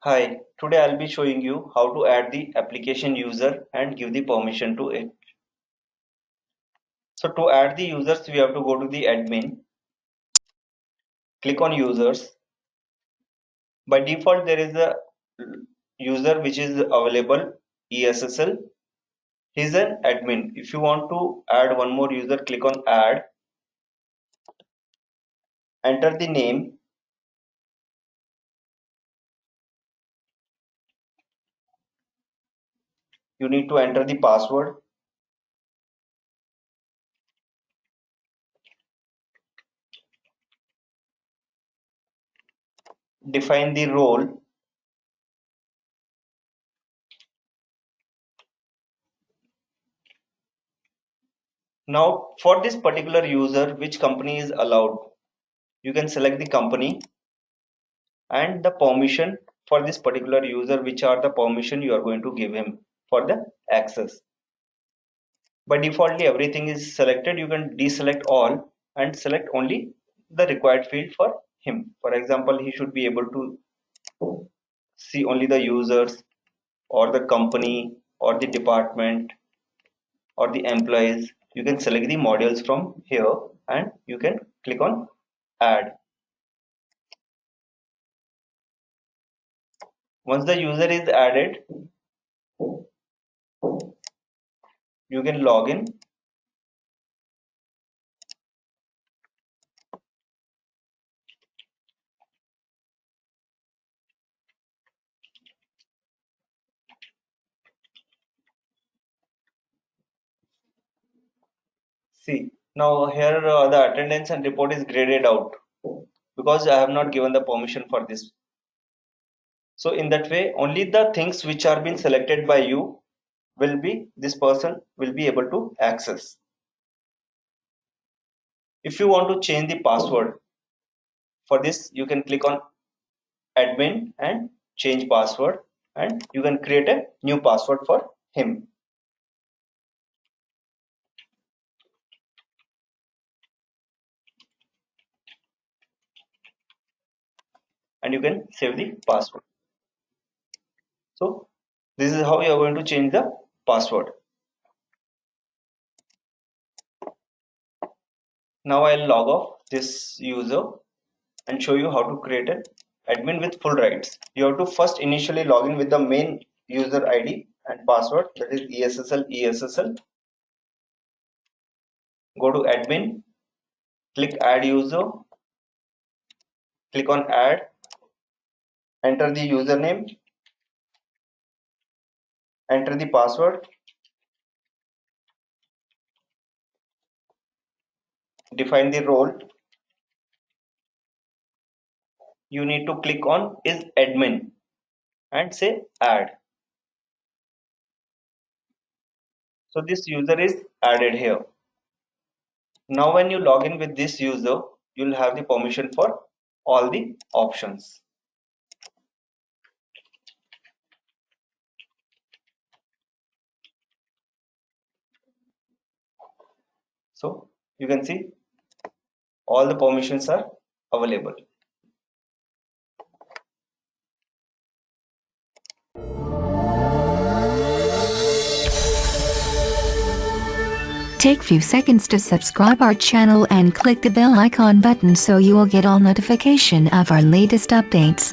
Hi, today I'll be showing you how to add the application user and give the permission to it. So to add the users, we have to go to the admin, click on users. By default, there is a user which is available, ESSL. He's an admin. If you want to add one more user, click on add, enter the name. You need to enter the password. Define the role. Now for this particular user, which company is allowed? You can select the company and the permission for this particular user, which are the permission you are going to give him for the access. By defaultly everything is selected. You can deselect all and select only the required field for him. For example, he should be able to see only the users or the company or the department or the employees. You can select the modules from here and you can click on add. Once the user is added, you can log in. See, now here the attendance and report is graded out because I have not given the permission for this. So in that way, only the things which are being selected by you this person will be able to access. If you want to change the password, for this you can click on admin and change password, and you can create a new password for him. And you can save the password. So this is how you are going to change the password. Now I'll log off this user and show you how to create an admin with full rights. You have to first initially log in with the main user ID and password, that is ESSL. Go to admin, click add user, click on add, enter the username, enter the password, define the role. You need to click on is admin and say add. So this user is added here. Now when you log in with this user, you'll have the permission for all the options. So you can see all the permissions are available. Take few seconds to subscribe our channel and click the bell icon button so you will get all notification of our latest updates.